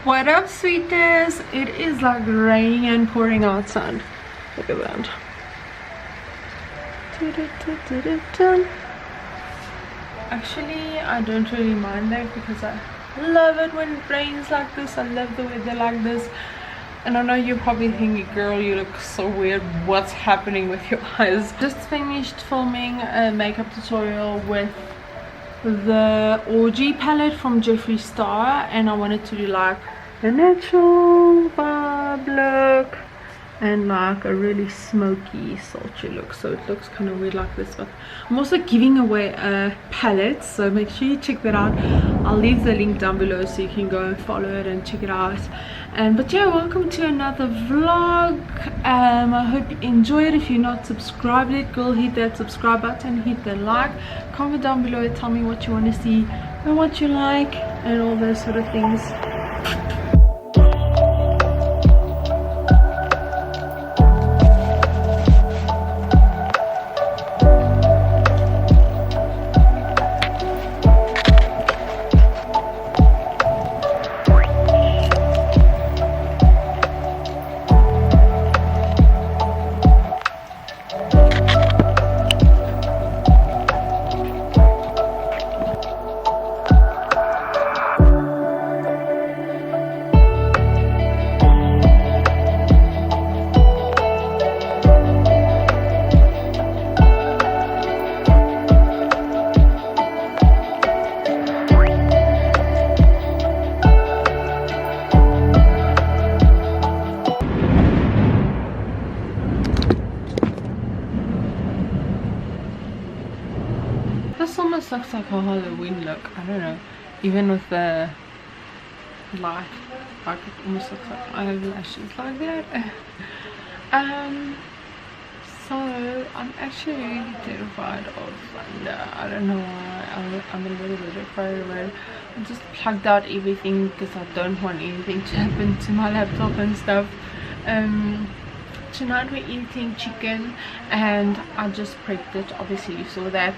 What up, sweetness? It is like raining and pouring outside. Look at that. Actually, I don't really mind that because I love it when it rains like this. I love the weather like this. And I know you're probably thinking, girl, you look so weird. What's happening with your eyes? Just finished filming a makeup tutorial with the Orgy palette from Jeffree Star, and I wanted to do like a natural vibe look and like a really smoky sultry look, so it looks kind of weird like this. But I'm also giving away a palette, so make sure you check that out. I'll leave the link down below so you can go and follow it and check it out. But yeah, welcome to another vlog. I hope you enjoy it. If you're not subscribed yet, girl, hit that subscribe button, hit the like, comment down below and tell me what you want to see and what you like and all those sort of things. This almost looks like a Halloween look. I don't know. Even with the light, like it almost looks like eyelashes like that. So I'm actually really terrified of thunder. I don't know why. I'm a little bit afraid of it. I just plugged out everything because I don't want anything to happen to my laptop and stuff. Tonight we're eating chicken and I just prepped it. Obviously you saw that.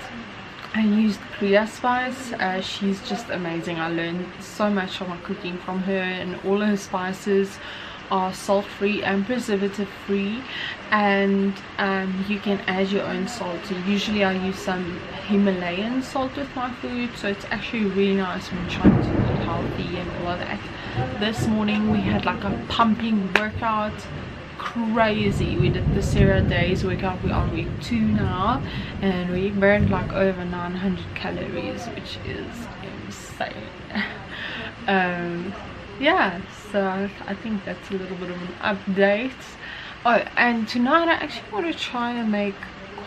I used Krea spice. She's just amazing. I learned so much from my cooking from her, and all her spices are salt free and preservative free, and you can add your own salt. So usually I use some Himalayan salt with my food, so it's actually really nice when trying to eat healthy and all of that. This morning we had like a pumping workout. Crazy. We did the Sarah Days workout. We're on week 2 now and we burned like over 900 calories, which is insane. Yeah, so I think that's a little bit of an update. Oh, and tonight I actually want to try and make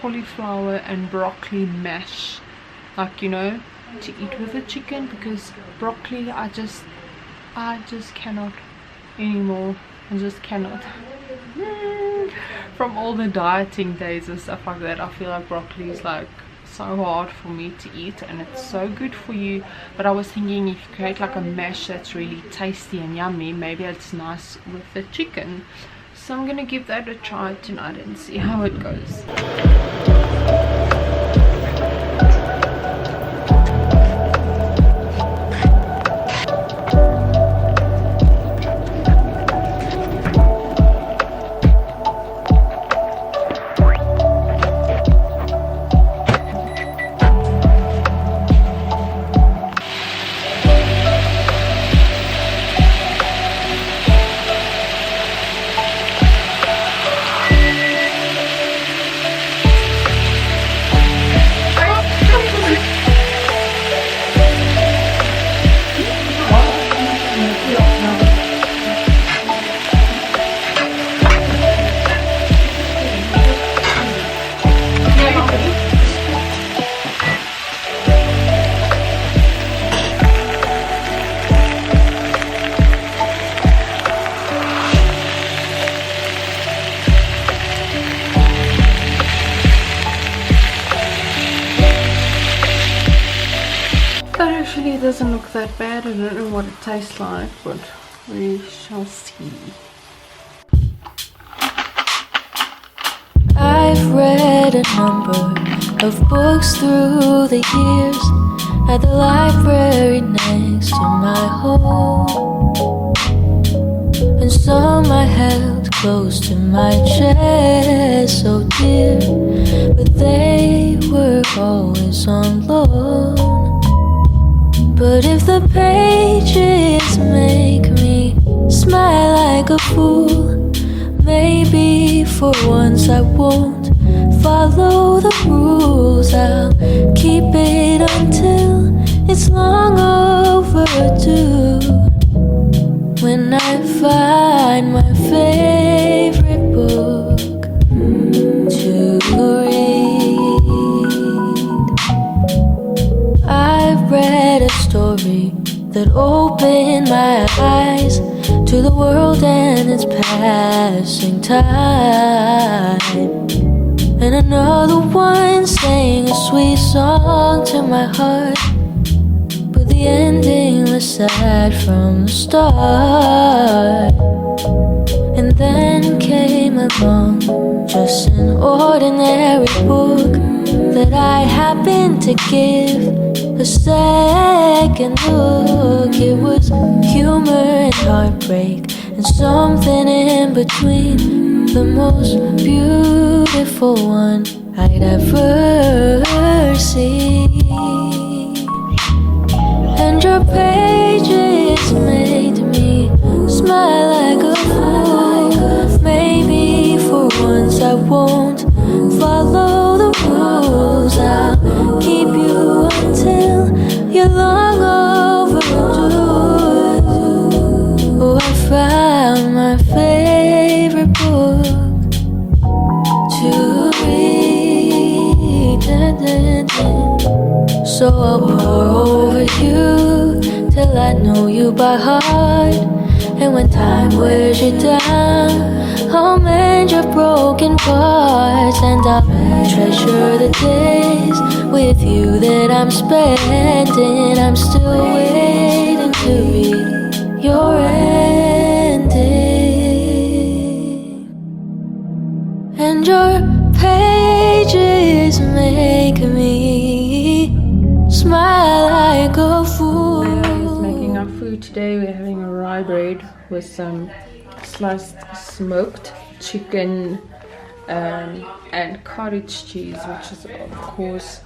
cauliflower and broccoli mash, like, you know, to eat with the chicken, because broccoli I just cannot anymore. I just cannot. From all the dieting days and stuff like that, I feel like broccoli is like so hard for me to eat, and it's so good for you. But I was thinking, if you create like a mash that's really tasty and yummy, maybe it's nice with the chicken. So I'm gonna give that a try tonight and see how it goes. That actually doesn't look that bad. I don't know what it tastes like, but we shall see. I've read a number of books through the years at the library next to my home. close to my chest, so dear, but they were always on loan. But if the pages make me smile like a fool, maybe for once I won't follow the rules. I'll keep it until it's long overdue. When I find my favorite book to read, I've read a story that opened my eyes to the world and its passing time, and another one sang a sweet song to my heart, but the ending was sad from the start. And then came along just an ordinary book that I happened to give a second look. It was humor and heartbreak and something in between, the most beautiful one I'd ever seen. And your pages made me smile like a fool. Maybe for once I won't follow the rules. I'll keep you until you're long overdue. Oh, I found my favorite book to read. So I'll pour over you till I know you by heart. And when time wears you down, I'll mend your broken parts. And I'll treasure the days with you that I'm spending. I'm still waiting to read your ending. And your pages make me smile like a fool. Just making our food today. We're having a rye bread with some sliced smoked chicken and cottage cheese, which is of course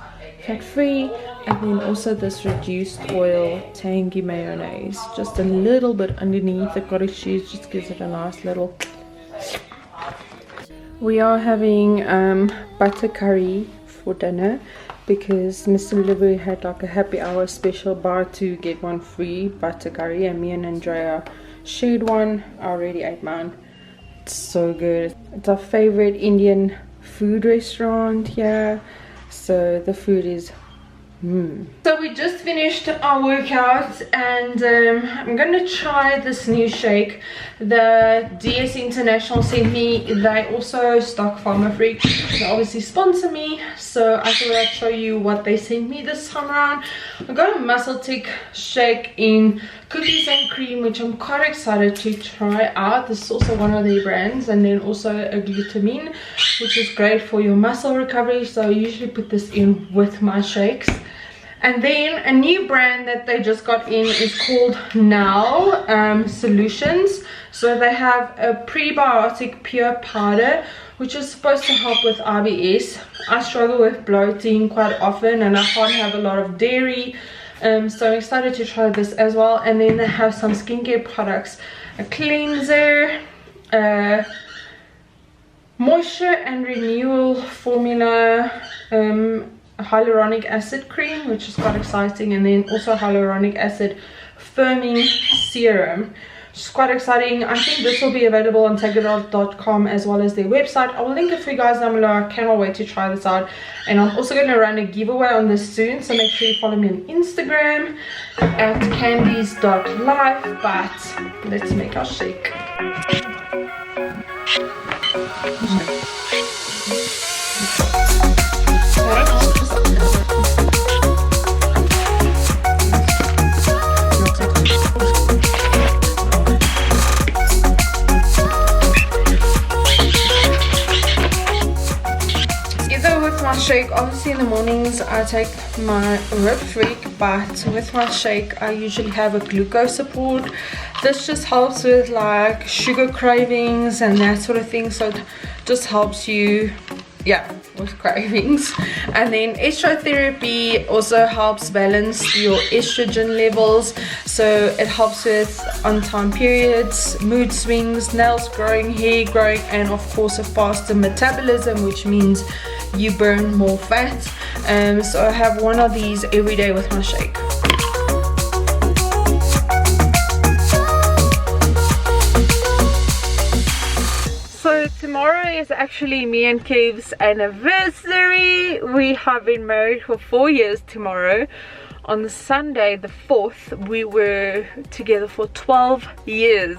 fat free, and then also this reduced oil tangy mayonnaise, just a little bit underneath the cottage cheese, just gives it a nice little. We are having butter curry for dinner because Mr. Libu had like a happy hour special, buy two get one free butter curry, and me and Andrea shared one. I already ate mine. It's so good. It's our favorite Indian food restaurant here, so the food is So we just finished our workout, and I'm gonna try this new shake the DS International sent me. They also stock Farmer Freak. They obviously sponsor me, so I thought I'd show you what they sent me this time around. I got a muscle tick shake in cookies and cream, which I'm quite excited to try out. This is also one of their brands, and then also a glutamine, which is great for your muscle recovery, so I usually put this in with my shakes. And then a new brand that they just got in is called Now Solutions. So they have a prebiotic pure powder, which is supposed to help with IBS. I struggle with bloating quite often, and I can't have a lot of dairy, so I'm excited to try this as well. And then they have some skincare products, a cleanser, moisture and renewal formula, hyaluronic acid cream, which is quite exciting, and then also hyaluronic acid firming serum, which is quite exciting. I think this will be available on takeitall.com as well as their website. I will link it for you guys down below. I cannot wait to try this out, and I'm also going to run a giveaway on this soon, so make sure you follow me on Instagram at candies.life. But let's make our shake. Shake, obviously in the mornings I take my Rib Freak, but with my shake I usually have a glucose support, this just helps with like sugar cravings and that sort of thing, so it just helps you, yeah, with cravings. And then estrotherapy also helps balance your estrogen levels, so it helps with on-time periods, mood swings, nails growing, hair growing, and of course a faster metabolism, which means you burn more fat. So I have one of these every day with my shake. So tomorrow is actually me and Kev's anniversary. We have been married for 4 years tomorrow. On the Sunday, the 4th, we were together for 12 years,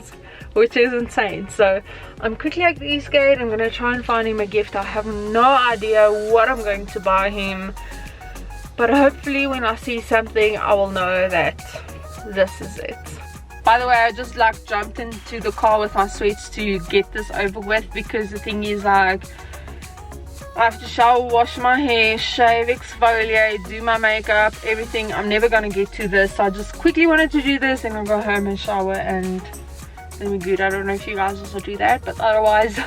which is insane. So I'm quickly at the Eastgate. I'm gonna try and find him a gift. I have no idea what I'm going to buy him, but hopefully when I see something, I will know that this is it. By the way, I just like jumped into the car with my sweats to get this over with, because the thing is, like, I have to shower, wash my hair, shave, exfoliate, do my makeup, everything. I'm never gonna get to this, so I just quickly wanted to do this and I'll go home and shower and then we're good. I don't know if you guys also do that, but otherwise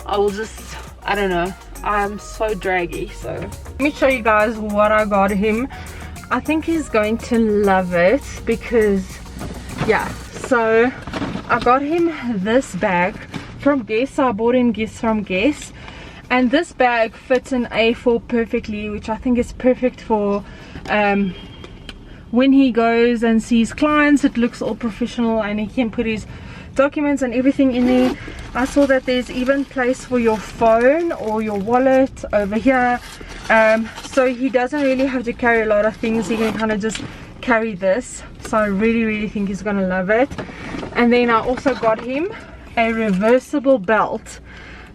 I will just, I don't know, I'm so draggy. So let me show you guys what I got him. I think he's going to love it because, yeah, so I got him this bag from Guess. So I bought him gifts from Guess, and this bag fits an A4 perfectly, which I think is perfect for when he goes and sees clients. It looks all professional and he can put his documents and everything in there. I saw that there's even place for your phone or your wallet over here, so he doesn't really have to carry a lot of things. He can kind of just carry this, so I really think he's gonna love it. And then I also got him a reversible belt,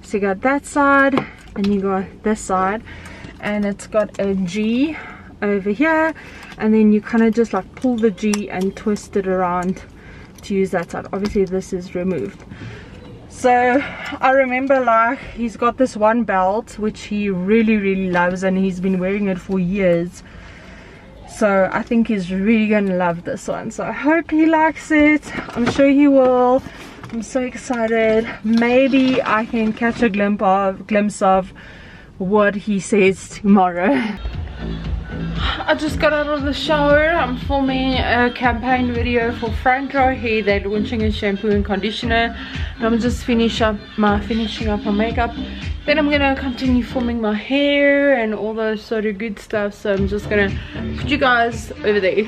so you got that side and you got this side, and it's got a G over here, and then you kind of just like pull the G and twist it around to use that side. Obviously this is removed. So I remember, like, he's got this one belt which he really loves and he's been wearing it for years. So I think he's really gonna love this one. So I hope he likes it. I'm sure he will. I'm so excited. Maybe I can catch a glimpse of what he says tomorrow. I just got out of the shower. I'm filming a campaign video for Front Row Hair. They're launching a shampoo and conditioner, and I'm just finishing up my makeup. Then I'm gonna continue filming my hair and all those sort of good stuff. So I'm just gonna put you guys over there.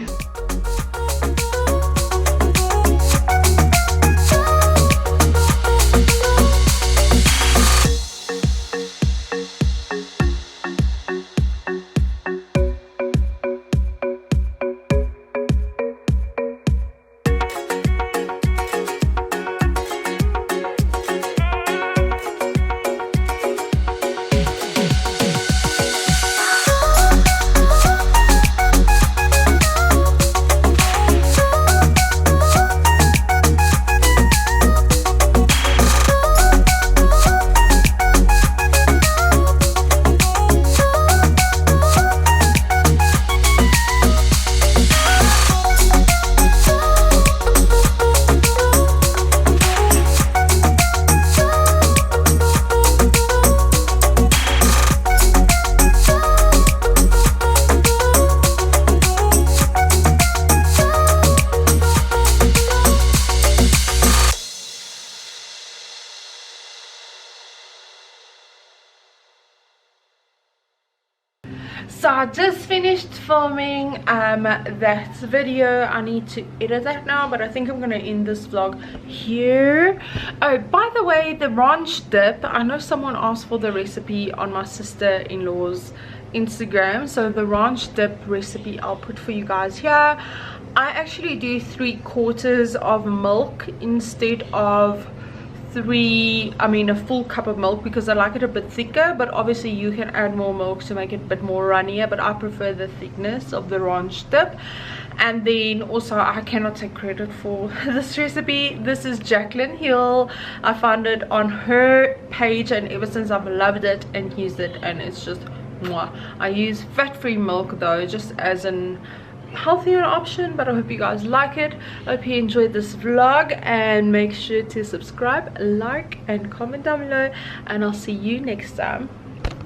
So I just finished filming that video. I need to edit that now, but I think I'm gonna end this vlog here. Oh, by the way, the ranch dip, I know someone asked for the recipe on my sister-in-law's Instagram, so the ranch dip recipe I'll put for you guys here. I actually do 3/4 of milk instead of a full cup of milk, because I like it a bit thicker, but obviously you can add more milk to make it a bit more runnier, but I prefer the thickness of the ranch dip. And then also, I cannot take credit for this recipe. This is Jacqueline Hill. I found it on her page, and ever since I've loved it and used it, and it's just mwah. I use fat-free milk though, just as an healthier option, but I hope you guys like it. I hope you enjoyed this vlog, and make sure to subscribe, like and comment down below, and I'll see you next time.